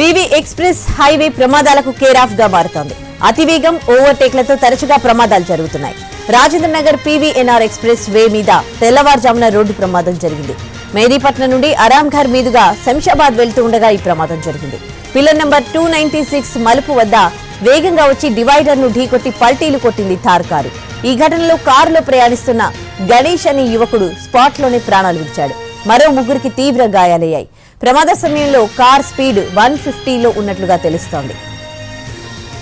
PV express highway ప్రమాదాలకు care of గా మారుతోంది. అతివేగం ఓవర్టేక్లతో తరచుగా ప్రమాదాలు జరుగుతున్నాయి. Rajendra Nagar PVNR express way మీద తెల్లవారుజామున రోడ్డు ప్రమాదం జరిగింది. మేదీపట్నం నుండి అరాంఘర్ మీదుగా శంషాబాద్ వెళ్తూ ఉండగా ఈ ప్రమాదం జరిగింది. పిల్లర్ నంబర్ 296 మలుపు వద్ద వేగంగా వచ్చి డివైడర్ ను ఢీకొట్టి పల్టీలు కొట్టింది థార్ కారు. ఈ ఘటనలో కారులో ప్రయాణిస్తున్న గణేష్ అనే యువకుడు స్పాట్ లోనే ప్రాణాలు విడిచాడు. మరో ముగ్గురికి తీవ్ర గాయాలయ్యాయి. ప్రమాద సమయంలో కార్ స్పీడ్ 150లో ఉన్నట్లుగా తెలుస్తోంది.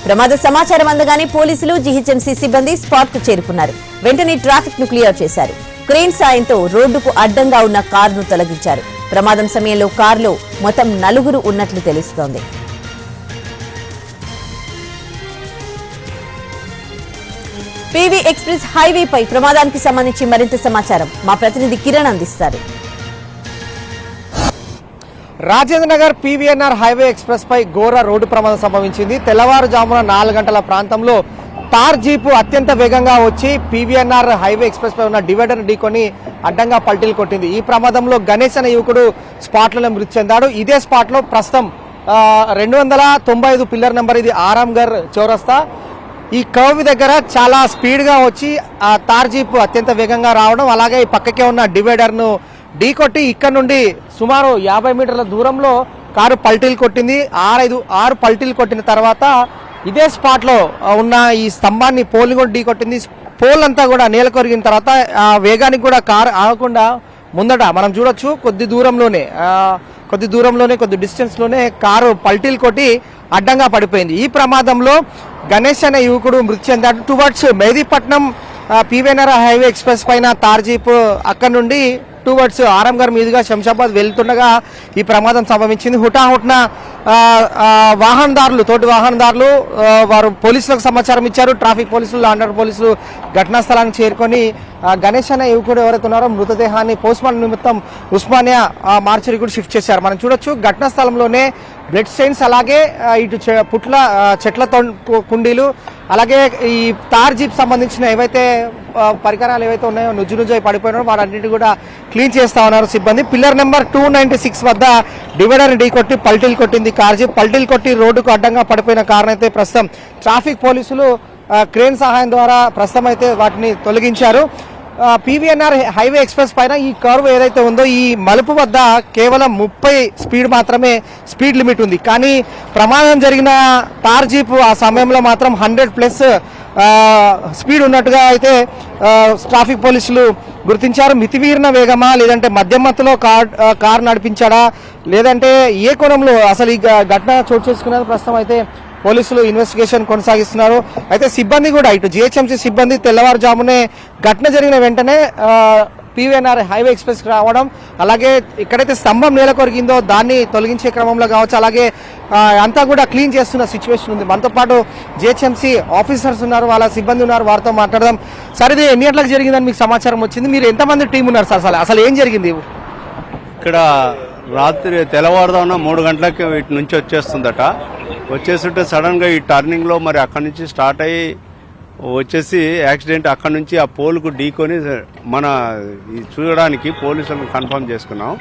ప్రమాద సమాచారం అందగానే పోలీసులు, జీహెచ్ఎంసీ సిబ్బంది స్పాట్ కు చేరుకున్నారు. వెంటనే ట్రాఫిక్ ను క్లియర్ చేశారు. క్రేన్ సాయంతో రోడ్డుకు అడ్డంగా ఉన్న కారును తొలగించారు. ప్రమాదం సమయంలో కారులో మొత్తం 4 ఉన్నట్లు తెలుస్తోంది. పీవీ ఎక్స్ప్రెస్ హైవేపై ప్రమాదానికి సంబంధించి మరింత సమాచారం మా ప్రతినిధి కిరణ్ అందిస్తారు. Rajendra Nagar PVNR highway express పై ఘోర రోడ్డు ప్రమాదం సంభవించింది. తెల్లవారుజామున 4 గంటల ప్రాంతంలో తార్ జీపు అత్యంత వేగంగా వచ్చి పీవీఎన్ఆర్ హైవే ఎక్స్ప్రెస్ పై ఉన్న డివైడర్ ఢీకొని అడ్డంగా పల్టీలు కొట్టింది. ఈ ప్రమాదంలో గణేష్ అనే యువకుడు స్పాట్లోనే మృతి చెందాడు. ఇదే స్పాట్లో ప్రస్తుతం 295 పిల్లర్ నెంబర్, ఇది ఆరాంఘర్ చౌరస్తా, ఈ కర్వ్ దగ్గర చాలా స్పీడ్గా వచ్చి ఆ తార్ జీపు అత్యంత వేగంగా రావడం, అలాగే ఈ పక్కకే ఉన్న డివైడర్ను ఢీకొట్టి ఇక్కడ నుండి సుమారు 50 మీటర్ల దూరంలో కారు పల్టీలు కొట్టింది. 6 పల్టీలు కొట్టిన తర్వాత ఇదే స్పాట్లో ఉన్న ఈ స్తంభాన్ని పోల్ని కూడా ఢీకొట్టింది. పోల్ అంతా కూడా నేల కొరిగిన తర్వాత ఆ వేగానికి కూడా కారు ఆగకుండా ముందట మనం చూడొచ్చు కొద్ది దూరంలోనే కొద్ది డిస్టెన్స్లోనే కారు పల్టీలు కొట్టి అడ్డంగా పడిపోయింది. ఈ ప్రమాదంలో గణేష్ అనే యువకుడు మృతి చెందాడు. Towards Mehdipatnam PVNR highway express పైన తార్ జీప్ అక్కడ నుండి టువర్డ్స్ ఆరాంఘర్ మీదుగా శంషాబాద్ వెళ్తుండగా ఈ ప్రమాదం సంభవించింది. హుటాహుట్న తోటి వాహనదారులు వారు పోలీసులకు సమాచారం ఇచ్చారు. ట్రాఫిక్ పోలీసులు, లాండర్ పోలీసులు ఘటనా స్థలానికి చేరుకొని గణేష్ అనే యువకుడు ఎవరైతే ఉన్నారో మృతదేహాన్ని పోస్ట్మార్టం నిమిత్తం ఉస్మానియా మార్చరీ కూడా షిఫ్ట్ చేశారు. మనం చూడొచ్చు ఘటనా స్థలంలోనే బ్లడ్ స్టెయిన్స్, అలాగే ఇటు చెట్ల కుండీలు, అలాగే ఈ తార్ జీప్ సంబంధించిన ఏవైతే పరికరాలు ఏవైతే ఉన్నాయో నుజ్జు పడిపోయినారో వాటన్నిటి కూడా క్లీన్ చేస్తా ఉన్నారు సిబ్బంది. పిల్లర్ నెంబర్ 296 వద్ద డివైడర్ ఢీకొట్టి పల్టీలు కొట్టింది కార్ జీప్. పల్టీలు కొట్టి రోడ్డుకు అడ్డంగా పడిపోయిన కారణం అయితే ప్రస్తుతం ట్రాఫిక్ పోలీసులు క్రేన్ సహాయం ద్వారా ప్రస్తుతం అయితే వాటిని తొలగించారు. పీవీఎన్ఆర్ హైవే ఎక్స్ప్రెస్ పైన ఈ కర్వ్ ఏదైతే ఉందో ఈ మలుపు వద్ద కేవలం 30 స్పీడ్ మాత్రమే స్పీడ్ లిమిట్ ఉంది. కానీ ప్రమాదం జరిగిన తార్ జీప్ ఆ సమయంలో మాత్రం 100+ స్పీడ్ ఉన్నట్టుగా అయితే ట్రాఫిక్ పోలీసులు గుర్తించారు. మితిమీరిన వేగమా, లేదంటే మధ్యమత్తులో కార్ నడిపించాడా, లేదంటే ఏ కోణంలో అసలు ఈ ఘటన చోటు చేసుకున్నది ప్రస్తుతం అయితే పోలీసులు ఇన్వెస్టిగేషన్ కొనసాగిస్తున్నారు. అయితే సిబ్బంది కూడా ఇటు జీహెచ్ఎంసీ సిబ్బంది తెల్లవారుజామునే ఘటన జరిగిన వెంటనే పీవీఎన్ఆర్ హైవే ఎక్స్ప్రెస్ రావడం, అలాగే ఎక్కడైతే స్తంభం నేల కొరిగిందో దాన్ని తొలగించే క్రమంలో కావచ్చు, అలాగే అంతా కూడా క్లీన్ చేస్తున్న సిచ్యువేషన్ ఉంది. మనతో పాటు జీహెచ్ఎంసీ ఆఫీసర్స్ ఉన్నారు, వాళ్ళ సిబ్బంది ఉన్నారు, వారితో మాట్లాడదాం. సార్, ఇది ఎన్ని గంటలకు జరిగిందని మీకు సమాచారం వచ్చింది? మీరు ఎంతమంది టీం ఉన్నారు సార్? అసలు ఏం జరిగింది ఇక్కడ? రాత్రి తెల్లవారుదామున 3 గంటలకి ఇటు నుంచి వచ్చేస్తుందట. వచ్చేస్తుంటే సడన్గా ఈ టర్నింగ్లో మరి అక్కడి నుంచి స్టార్ట్ అయ్యి వచ్చేసి యాక్సిడెంట్ అక్కడి నుంచి ఆ పోల్కు ఢీకొని మన చూడడానికి పోలీసులను కన్ఫర్మ్ చేసుకున్నాం.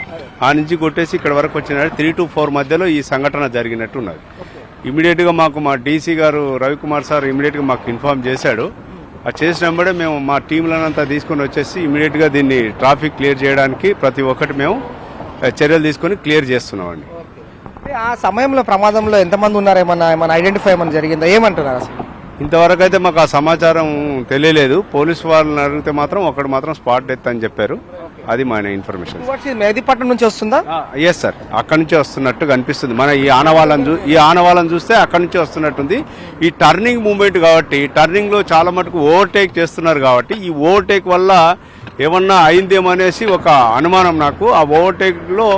ఆ నుంచి కొట్టేసి ఇక్కడ వరకు వచ్చిన 3 to 4 మధ్యలో ఈ సంఘటన జరిగినట్టు ఉన్నది. ఇమీడియట్గా మాకు మా డీసీ గారు రవికుమార్ సార్ ఇమీడియట్గా మాకు ఇన్ఫార్మ్ చేశాడు. ఆ చేసిన వెంబడే మేము మా టీంలనంతా తీసుకొని వచ్చేసి ఇమీడియట్గా దీన్ని ట్రాఫిక్ క్లియర్ చేయడానికి ప్రతి ఒక్కటి మేము చర్యలు తీసుకొని క్లియర్ చేస్తున్నామండి. ఆ సమయంలో ప్రమాదంలో ఎంతమంది ఉన్నారు, ఏమన్నా ఐడెంటిఫై ఏమన్నా జరిగిందా, ఏమంటున్నారు అసలు? ఇంతవరకు అయితే మాకు ఆ సమాచారం తెలియలేదు. పోలీసు వాళ్ళని అడిగితే మాత్రం ఒకటి మాత్రం స్పాట్ డెత్ అని చెప్పారు. అది మన ఇన్ఫర్మేషన్. మెహదీపట్నం నుంచి వస్తుందా? ఎస్ సార్, అక్కడి నుంచి వస్తున్నట్టు కనిపిస్తుంది. మన ఈ ఆనవాళ్ళని చూస్తే అక్కడి నుంచి వస్తున్నట్టుంది. ఈ టర్నింగ్ మూమెంట్ కాబట్టి టర్నింగ్ లో చాలా మటుకు ఓవర్టేక్ చేస్తున్నారు కాబట్టి ఈ ఓవర్టేక్ వల్ల ఏమన్నా అయిందేమనేసి ఒక అనుమానం నాకు. ఆ ఓవర్టేక్ లో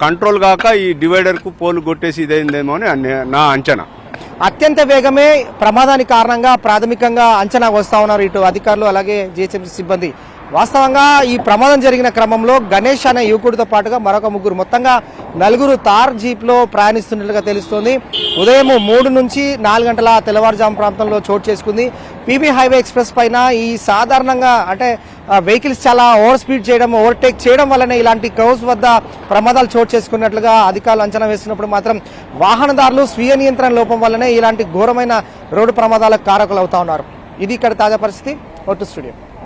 కంట్రోల్ కాక ఈ డివైడర్ కు పోలు కొట్టేసి ఇదైందేమో అని నా అంచనా. అత్యంత వేగమే ప్రమాదానికి కారణంగా ప్రాథమికంగా అంచనా వస్తా ఉన్నారు ఇటు అధికారులు, అలాగే జీహెచ్ఎంసీ సిబ్బంది. వాస్తవంగా ఈ ప్రమాదం జరిగిన క్రమంలో గణేష్ అనే యువకుడితో పాటుగా మరొక ముగ్గురు, మొత్తంగా నలుగురు తార్ జీప్లో ప్రయాణిస్తున్నట్లుగా తెలుస్తోంది. ఉదయం 3 నుంచి 4 గంటల తెల్లవారుజాము ప్రాంతంలో చోటు చేసుకుంది. పీబీ హైవే ఎక్స్ప్రెస్ పైన ఈ సాధారణంగా అంటే వెహికల్స్ చాలా ఓవర్ స్పీడ్ చేయడం, ఓవర్టేక్ చేయడం వల్లనే ఇలాంటి క్రౌస్ వద్ద ప్రమాదాలు చోటు చేసుకున్నట్లుగా అధికారులు అంచనా వేస్తున్నప్పుడు మాత్రం వాహనదారులు స్వీయ నియంత్రణ లోపం వల్లనే ఇలాంటి ఘోరమైన రోడ్డు ప్రమాదాలకు కారకులు అవుతా ఉన్నారు. ఇది ఇక్కడ తాజా పరిస్థితి. Vote studio.